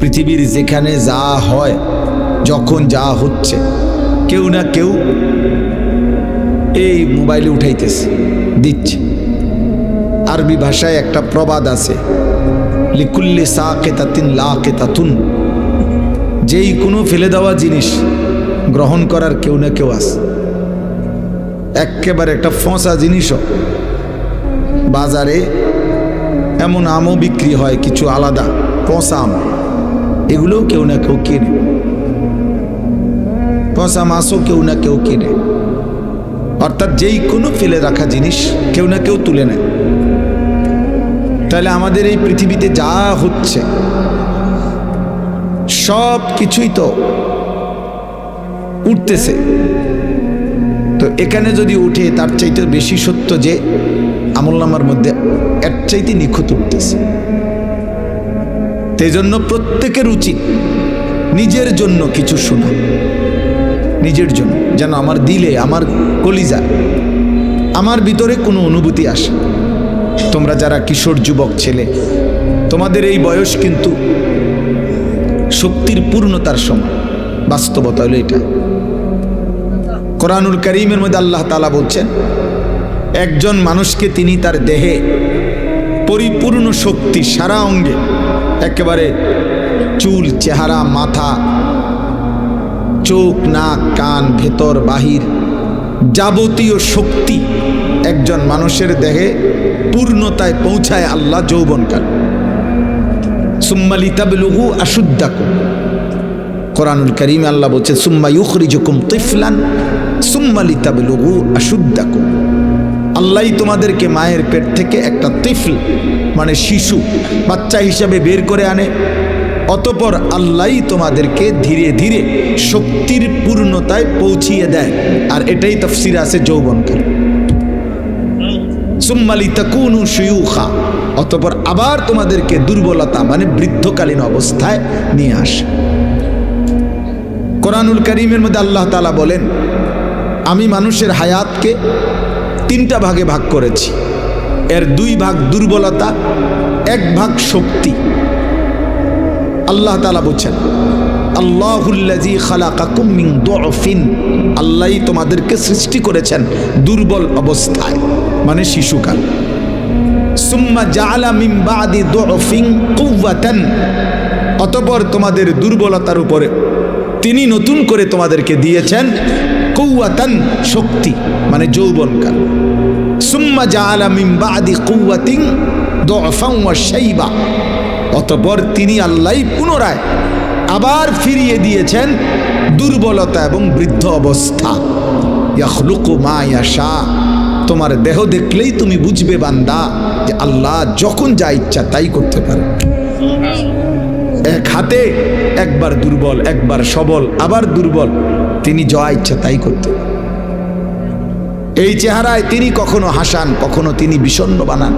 পৃথিবীর যেখানে যা হয়, যখন যা হচ্ছে, কেউ না কেউ এই মোবাইলে উঠাইতেছে, দিচ্ছে। আরবি ভাষায় একটা প্রবাদ আছে, লিকুল্লি সাকেতাতিন লাকেতাতুন, যেই কোনো ফেলে দেওয়া জিনিস গ্রহণ করার কেউ না কেউ আছে। একেবারে একটা ফসা জিনিসও বাজারে এমন আমও বিক্রি হয়, কিছু আলাদা পচা আম, এগুলোও কেউ না কেউ কিনে। পচা মাছও কেউ না কেউ কিনে। অর্থাৎ যেই কোনো ফেলে রাখা জিনিস কেউ না কেউ তুলে নেয়। তাহলে আমাদের এই পৃথিবীতে যা হচ্ছে সব কিছুই তো উঠতেছে। তো এখানে যদি উঠে, তার চাইতে বেশি সত্য যে আমলনামার মধ্যে এর চাইতে নিখুঁত উঠতেছে। এই জন্য প্রত্যেকের উচিত নিজের জন্য কিছু শোনা, নিজের জন্য, যেন আমার দিলে, আমার কলিজা, আমার ভিতরে কোনো অনুভূতি আসে। তোমরা যারা কিশোর যুবক ছেলে, তোমাদের এই বয়স কিন্তু শক্তির পূর্ণতার সময়। বাস্তবতা হলো এটা। কোরআনুল কারীমের মধ্যে আল্লাহ তাআলা বলছেন, একজন মানুষকে তিনি তার দেহে পরিপূর্ণ শক্তি, সারা অঙ্গে, একেবারে চুল, চেহারা, মাথা, চোখ, নাক, কান, ভেতর বাহির, যাবতীয় শক্তি একজন মানুষের দেহে পূর্ণতায় পৌঁছায় আল্লাহ যৌবনকাল। সুম্মা লিতাবলুগু আশুদ্দাকুম, কোরআনুল কারীমে আল্লাহ বলছে, সুম্মা ইউখরিজুকুম তিফলান সুম্মা লিতাবলুগু আশুদ্দাকুম। আল্লাহই তোমাদেরকে মায়ের পেট থেকে একটা তিফল মানে শিশু, বাচ্চা হিসাবে বের করে আনে। অতঃপর আল্লাহই তোমাদেরকে ধীরে ধীরে শক্তির পূর্ণতায় পৌঁছিয়ে দেয়। আর এটাই তাফসীরে আছে যৌবনকাল। সুম্মা লিতাকুনু শুয়ুখা, অতঃপর আবার তোমাদেরকে দুর্বলতা মানে বৃদ্ধকালীন অবস্থায় নিয়ে আসে। কোরআনুল কারীমের মধ্যে আল্লাহ তাআলা বলেন, আমি মানুষের হায়াতকে 3টা ভাগে ভাগ করেছি। এর 2 ভাগ দুর্বলতা, 1 ভাগ শক্তি। আল্লাহ তাআলা বলছেন, আল্লাহুল্লাযী খালাকাকুম মিন দুআফিন, আল্লাহই তোমাদেরকে সৃষ্টি করেছেন দুর্বল অবস্থায় মানে শিশুকাল। সুম্মা জাআলা মিন বাদি দুআফিন কুওয়াতান, অতঃপর তোমাদের দুর্বলতার উপরে তিনি নতুন করে তোমাদেরকে দিয়েছেন কুওয়াতান, শক্তি মানে যৌবনকাল। সুম্মা জাআলা মিন বাদি কুওয়াতিন দুআফান ওয়া শাইবা, অতঃপর তিনি আল্লাহই পুনরায় আবার ফিরিয়ে দিয়েছেন দুর্বলতা এবং বৃদ্ধ অবস্থা। ইয়াখলুকু মা ইয়াশা, তোমার দেহ দেখলেই তুমি বুঝবে বান্দা যে আল্লাহ যখন যা ইচ্ছা তাই করতে পারে। এক হাতে একবার দুর্বল, একবার সবল, আবার দুর্বল, তিনি যা ইচ্ছা তাই করতে। এই চেহারায় তিনি কখনো হাসান, কখনো তিনি বিষণ্ণ বানান।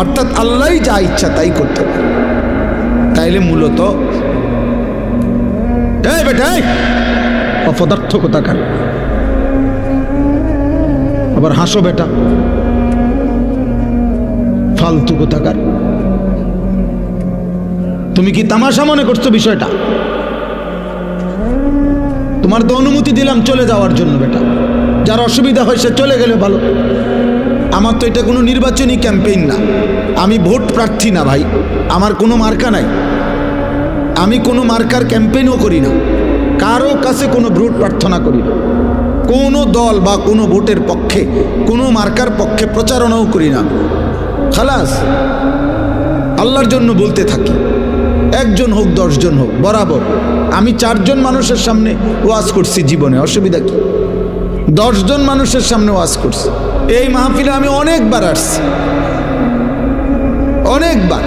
অর্থাৎ আল্লাহই যা ইচ্ছা তাই করতে পারে। তাইলে মূলত অপদার্থ কোথাকার, আবার হাসো বেটা, ফালতু কোথাকার। তুমি কি তামাশা মনে করছো বিষয়টা? তোমার তো অনুমতি দিলাম চলে যাওয়ার জন্য বেটা, যার অসুবিধা হয় সে চলে গেলে ভালো। আমার তো এটা কোনো নির্বাচনী ক্যাম্পেইন না, আমি ভোট প্রার্থী না ভাই, আমার কোনো মার্কা নাই, আমি কোনো মার্কার ক্যাম্পেইনও করি না, কারো কাছে কোনো ভোট প্রার্থনা করি না, কোনো দল বা কোনো ভোটের পক্ষে, কোনো মার্কার পক্ষে প্রচারণাও করি না। খালাস, আল্লাহর জন্য বলতে থাকি, 1 জন হোক 10 জন হোক, বরাবর। আমি 4 জন মানুষের সামনে ওয়াজ করছি জীবনে, অসুবিধা কি? 10 জন মানুষের সামনে ওয়াজ করছি। এই মাহফিলে আমি অনেকবার আসছি, অনেকবার।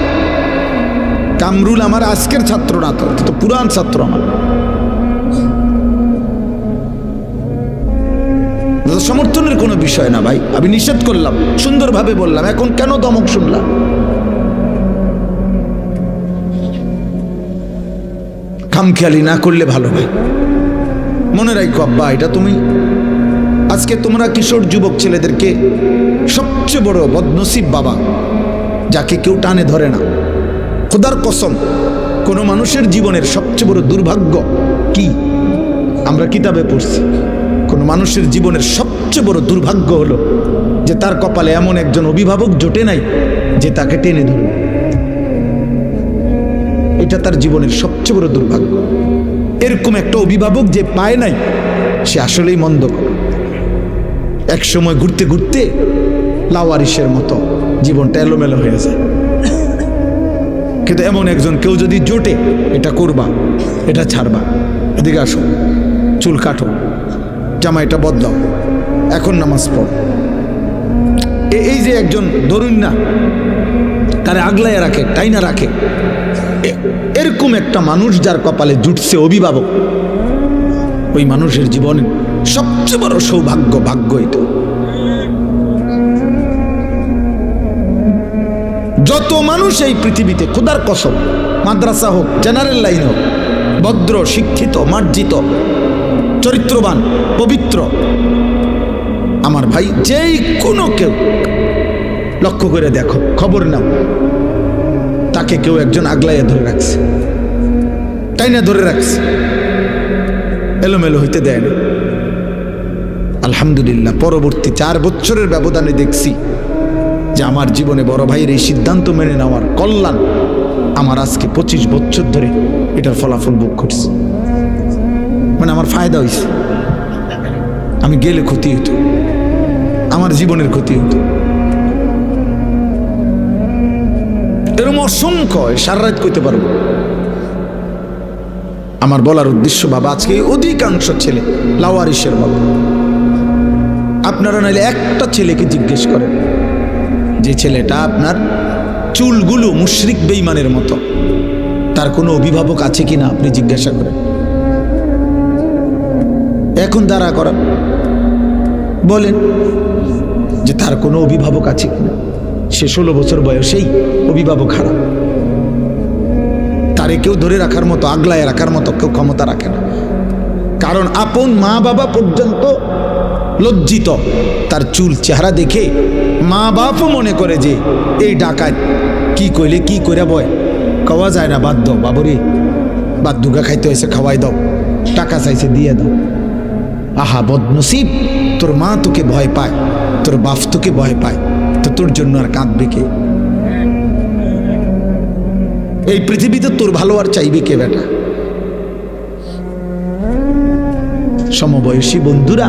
কামরুল আমার আজকের ছাত্র না, তো পুরান ছাত্র আমার। সমর্থনের কোনো বিষয় না ভাই, আমি নিষেধ করলাম, সুন্দরভাবে বললাম, এখন কেন দমক শুনলাম? খামখেয়ালি না করলে ভালো ভাই। মনে রাখো আব্বা, এটা তুমি আজকে তোমরা কিশোর যুবক ছেলেদেরকে সবচেয়ে বড় বদনসিব বাবা, যাকে কেউ টানে ধরে না, খোদার কসম, কোনো মানুষের জীবনের সবচেয়ে বড় দুর্ভাগ্য কি? আমরা কিতাবে পড়ছি, কোনো মানুষের জীবনের সবচেয়ে বড় দুর্ভাগ্য হলো যে তার কপালে এমন একজন অভিভাবক জোটে নাই যে তাকে টেনে ধরবে। এটা তার জীবনের সবচেয়ে বড় দুর্ভাগ্য। এরকম একটা অভিভাবক যে পায় নাই, সে আসলেই মন্দ করে। এক সময় ঘুরতে ঘুরতে লাওয়ারিসের মতো জীবনটা এলোমেলো হয়ে যায়। কিন্তু এমন একজন কেউ যদি জোটে, এটা করবা, এটা ছাড়বা, এদিকে আসো, চুল কাটো, জামাইটা বদলাও, এখন নামাজ পড়, এই যে একজন ধরুন না তারে আগলায় রাখে, টাইনা রাখে, এরকম একটা মানুষ যার কপালে জুটছে অভিভাবক, ওই মানুষের জীবনে সবচেয়ে বড় সৌভাগ্য, ভাগ্য এটা। যত মানুষ এই পৃথিবীতে, খোদার কসম, মাদ্রাসা হোক, জেনারেল লাইন হোক, ভদ্র, শিক্ষিত, মার্জিত, চরিত্রবান, পবিত্র, আমার ভাই, যেই কোনো কেউ লক্ষ্য করে দেখো, খবর নাও, তাকে কেউ একজন আগলাইয়া ধরে রাখছে, টাইনা ধরে রাখছে, এলোমেলো হইতে দেয় না। আলহামদুলিল্লাহ, পরবর্তী 4 বছরের ব্যবধানে দেখছি যে আমার জীবনে বড় ভাইয়ের এই সিদ্ধান্ত মেনে নেওয়ার কল্যাণ আমার আজকে 25 বছর ধরে এটার ফলাফল ভোগ করছে। মানে আমার ফায়দা হয়েছে। আমি গেলে ক্ষতি হতো, আমার জীবনের ক্ষতি হতো। এরকম অসংখ্য, সারা রাত কইতে পারবো। আমার বলার উদ্দেশ্য, বাবা, আজকে অধিকাংশ ছেলে লাওয়ারিসের মতো। আপনারা নাইলে একটা ছেলেকে জিজ্ঞেস করেন, যে ছেলেটা আপনার চুলগুলো মুশরিক বেঈমানের মতো, তার কোনো অভিভাবক আছে কিনা আপনি জিজ্ঞাসা করেন। এখন দাঁড়া করা বলেন যে তার কোনো অভিভাবক আছে কিনা। সে 16 বছর বয়সেই অভিভাবক হারা। তারে কেউ ধরে রাখার মতো, আগলায় রাখার মতো কেউ ক্ষমতা রাখে না। কারণ আপন মা বাবা পর্যন্ত লজ্জিত তার চুল চেহারা দেখে। মা বাপও মনে করে যে এই ডাকাত, কি কইলে কি করে বয়, খাওয়া যায় না, বাদ দাও বাবুরে, বাদ দুগা খাইতে হয়েছে, খাওয়াই দাও, টাকা চাইছে দিয়ে দাও। আহা বদনসিব, তোর মা তোকে ভয় পায়, তোর বাপ তোকে ভয় পায়, তো তোর জন্য আর কাঁদবে কে? এই পৃথিবীতে তোর ভালো আর চাইবে কে বেটা? সমবয়সী বন্ধুরা,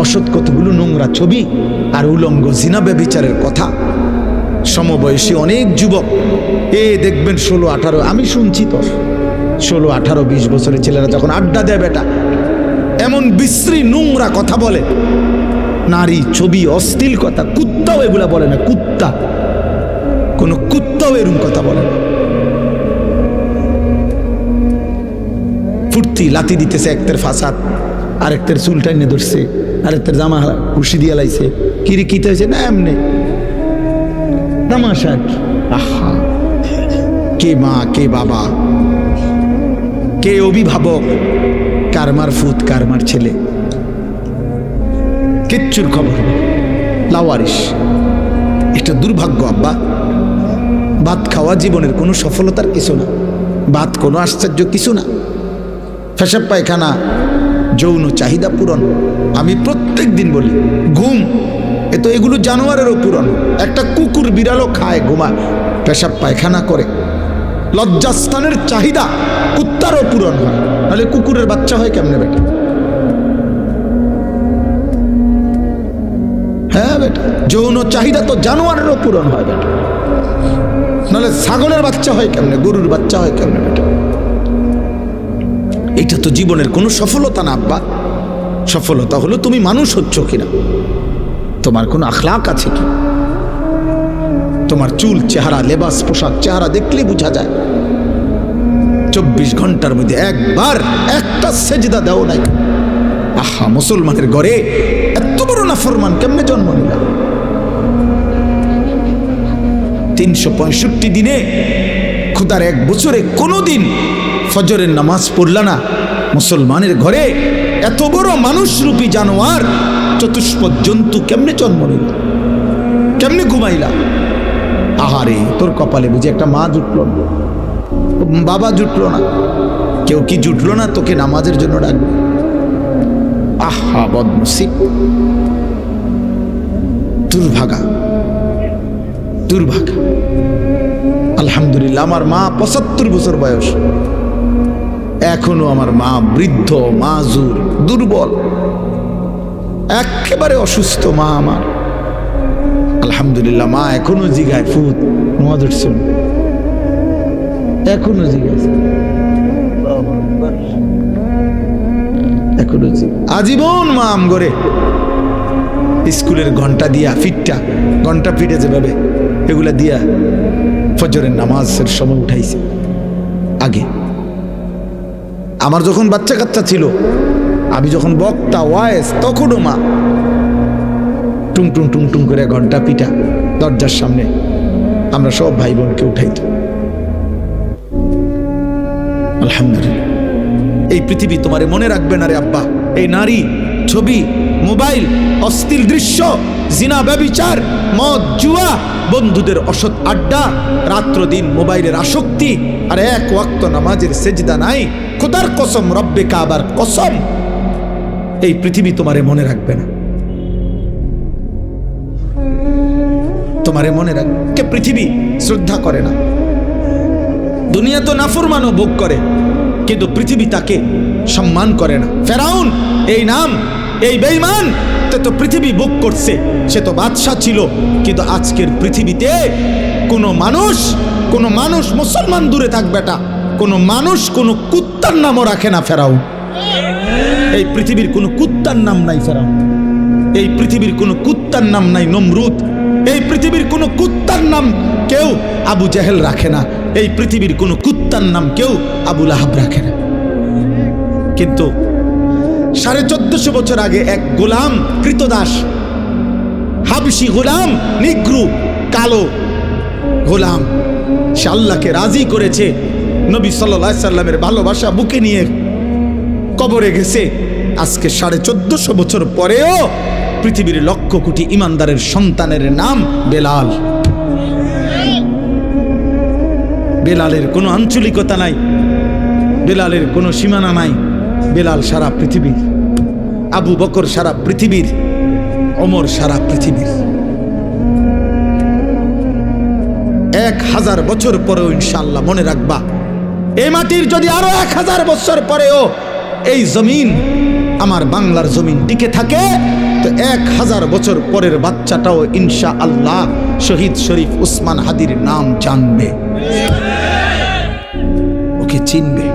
অসৎ কতগুলো নোংরা ছবি আর উলঙ্গ জিনা ব্যভিচারের কথা। সমবয়সী অনেক যুবক দেখবেন 16-18, আমি শুনছি তো 16-18-20 বছরের ছেলেরা যখন আড্ডা দেয় বেটা, এমন বিশ্রী নোংরা কথা বলে, নারী ছবি, অশ্লীল কথা। কুত্তাও এগুলা বলে না, কুত্তা, কোন কুত্তাও এরকম কথা বলে না। ফুর্তি লাথি দিতেছে, একটের ফাসাদ, আরেকটার চুল টাইনে ধরছে, আরেকটার জামা কুশি দিয়ে লাইছে, কিরে কিতে হয়েছে না, এমনি তামাশা। আহা, কে মা, কে বাবা, কে অভিভাবক, কার মার ফুত, কার মার ছেলে, কিচ্ছুর খবর। লাওয়ারিস, এটা দুর্ভাগ্য আব্বা। ভাত খাওয়া জীবনের কোনো সফলতার কিছু না, ভাত কোনো আশ্চর্য কিছু না। পেশাব পায়খানা, যৌন চাহিদা পূরণ, আমি প্রত্যেক দিন বলি, ঘুম, এ তো এগুলো জানোয়ারেরও পূরণ। একটা কুকুর বিড়ালও খায়, ঘুমায়, পেশাব পায়খানা করে। লজ্জাস্থানের চাহিদা কুত্তারও পূরণ হয়, নাহলে কুকুরের বাচ্চা হয় কেমনে বেটা? হ্যাঁ বেটা, যৌন চাহিদা তো জানোয়ারেরও পূরণ হয় বেটা, নাহলে ছাগলের বাচ্চা হয় কেমনে, গরুর বাচ্চা হয় কেমনে বেটা? এটা তো জীবনের কোনো সফলতা না আব্বা। সফলতা হলো তুমি মানুষ হচ্ছ কিনা, তোমার কোনো আখলাক আছে কি। তোমার চুল, চেহারা, লেবাস, পোশাক, চেহারা দেখলে বোঝা যায়। 24 ঘন্টার মধ্যে একবার একটা সেজদা দাও নাই। আহা, মুসলমানের ঘরে এত বড় নাফরমান কেমনে জন্ম নিলাম? 365 দিনে খোদার 1 বছরে কোনোদিন ফজরের নামাজ পড়লা না। মুসলমানের ঘরে এত বড় মানুষরূপী জানোয়ার, চতুষ্পদ জন্তু কেমনে জন্ম নিল, কেমনে ঘুমাইলা? আহারে, তোর কপালে বুঝি একটা মা জুটল না। বাবা জুটলো না, কেউ কি জুটলো না তোকে নামাজের জন্য ডাকবে? আহা বদনসিব, দুর্ভাগা দুর্ভাগা। আলহামদুলিল্লাহ আমার মা ৭৫ বছর বয়স, এখনো আমার মা বৃদ্ধ, মাজুর, দুর্বল, একেবারে অসুস্থ মা আমার। আলহামদুলিল্লাহ মা এখনো জিগায় ফুত মহাদুর শুন, এখনো জিগাইছে, এখনো আজীবন মা আম করে স্কুলের ঘন্টা দিয়া ফিটটা, ঘন্টা ফিটে যেভাবে এগুলা দিয়া ফজরের নামাজের সময় উঠাইছে। আগে আমার যখন বাচ্চা কাচ্চা ছিল, আমি যখন বক্তা ওয়াইস, তখনও মা টুং টুং টুং টুং করে ঘন্টা পিটা দরজার সামনে আমরা সব ভাই বোনকে উঠাইত। আলহামদুলিল্লাহ। এই পৃথিবী তোমারে মনে রাখবে না রে আব্বা। এই নারী, ছবি, মোবাইল, অশ্লীল দৃশ্য, জিনা, ব্যভিচার, মদ, জুয়া, বন্ধুদের অসৎ আড্ডা, রাত্র দিন মোবাইলের আসক্তি, আর এক ওয়াক্ত নামাজের সেজদা নাই। খোদার কসম, রব্বে কাবার কসম, এই পৃথিবী তোমারে মনে রাখবে না। তোমারে মনে রাখবে পৃথিবী শ্রদ্ধা করে না। দুনিয়া তো নাফরমানও ভোগ করে, কিন্তু পৃথিবী তাকে সম্মান করে না। ফেরাউন এই নাম, এই বেঈমান তো পৃথিবী ভোগ করছে, সে তো বাদশাহ ছিল, কিন্তু আজকের পৃথিবীতে কোনো মানুষ মুসলমান দূরে থাক বেটা, কোনো মানুষ কোনো কুত্তার নামও রাখে না ফেরাউন। এই পৃথিবীর কোনো কুত্তার নাম নাই ফেরাউন, এই পৃথিবীর কোনো কুত্তার নাম নাই নমরুদ, এই পৃথিবীর কোনো কুত্তার নাম কেউ আবু জেহেল রাখে না, এই পৃথিবীর কোনো কুত্তার নাম কেউ আবু লাহাব রাখে না। কিন্তু 1450 বছর আগে এক গোলাম, কৃতদাস, হাবশি গোলাম, নিগ্রু, কালো গোলাম, সে আল্লাহকে রাজি করেছে, নবী সাল্লাল্লাহু আলাইহি সাল্লামের ভালোবাসা বুকে নিয়ে কবরে গেছে। আজকে 1450 বছর পরেও পৃথিবীর লক্ষ কোটি ইমানদারের সন্তানের নাম বেলাল। বেলালের কোনো আঞ্চলিকতা নাই, বেলালের কোনো সীমানা নাই। বেলাল সারা পৃথিবীর, আবু বকর সারা পৃথিবীর, ওমর সারা পৃথিবীর। 1000 বছর পরেও ইনশাআল্লাহ মনে রাখবা, এই মাটির যদি আরো 1000 বছর পরেও এই জমিন, আমার বাংলার জমিন টিকে থাকে, তো 1000 বছর পরের বাচ্চাটাও ইনশাআল্লাহ শহীদ শরীফ উসমান হাদির নাম জানবে, ওকে চিনবে।